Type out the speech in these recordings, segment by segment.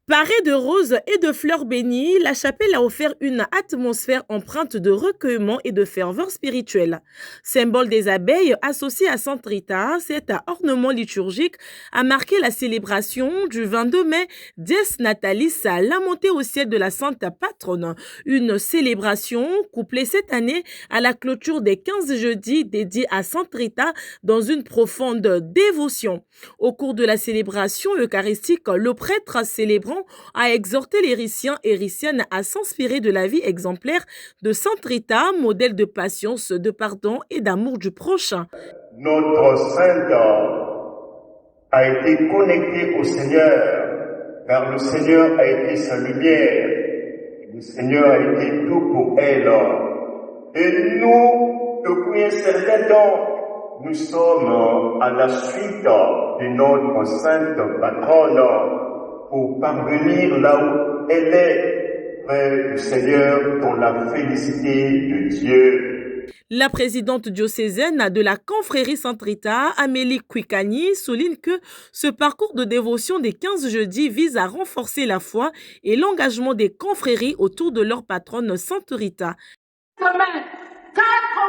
Parée de roses et de fleurs bénies, la chapelle a offert une atmosphère empreinte de recueillement et de ferveur spirituelle. Symbole des abeilles associé à Sainte Rita, cet ornement liturgique a marqué la célébration du 22 mai Dies Natalis, la montée au ciel de la Sainte Patronne. Une célébration couplée cette année à la clôture des 15 jeudis dédiés à Sainte Rita dans une profonde dévotion. Au cours de la célébration eucharistique, le prêtre célébrant a exhorté les Riciens et Riciennes à s'inspirer de la vie exemplaire de Sainte Rita, modèle de patience, de pardon et d'amour du prochain. Notre sainte a été connectée au Seigneur, car le Seigneur a été sa lumière. Le Seigneur a été tout pour elle. Et nous, depuis un certain temps, nous sommes à la suite de notre sainte patronne pour parvenir là où elle est, près du Seigneur, dans la félicité de Dieu. La présidente diocésaine de la confrérie Sainte Rita, Amélie Kwikani, souligne que ce parcours de dévotion des 15 jeudis vise à renforcer la foi et l'engagement des confréries autour de leur patronne Sainte Rita. Demain, 4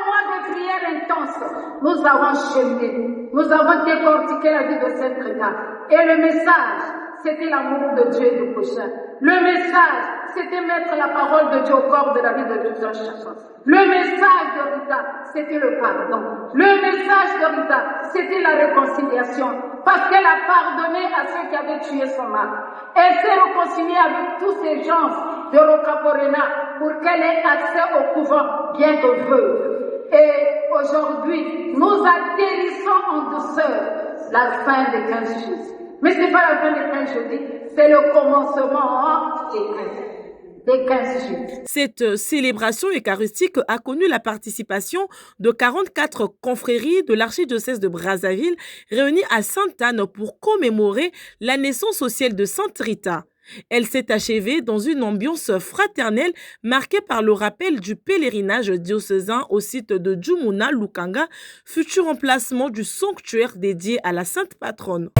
mois de prière intense, nous avons cheminé, nous avons décortiqué la vie de Sainte Rita. Et le message, c'était l'amour de Dieu et du prochain. Le message, c'était mettre la parole de Dieu au corps de la vie de tout un chacun. Le message de Rita, c'était le pardon. Le message de Rita, c'était la réconciliation. Parce qu'elle a pardonné à ceux qui avaient tué son mari. Elle s'est réconciliée avec tous ces gens de Rocaporena pour qu'elle ait accès au couvent bientôt veuve. Et aujourd'hui, nous atterrissons en douceur la fin des 15 jours. Mais ce n'est pas la fin des 15 jeudis, c'est le commencement des 15 jours. Cette célébration eucharistique a connu la participation de 44 confréries de l'archidiocèse de Brazzaville réunies à Sainte-Anne pour commémorer la naissance au ciel de Sainte Rita. Elle s'est achevée dans une ambiance fraternelle marquée par le rappel du pèlerinage diocésain au site de Djumuna Lukanga, futur emplacement du sanctuaire dédié à la Sainte Patronne.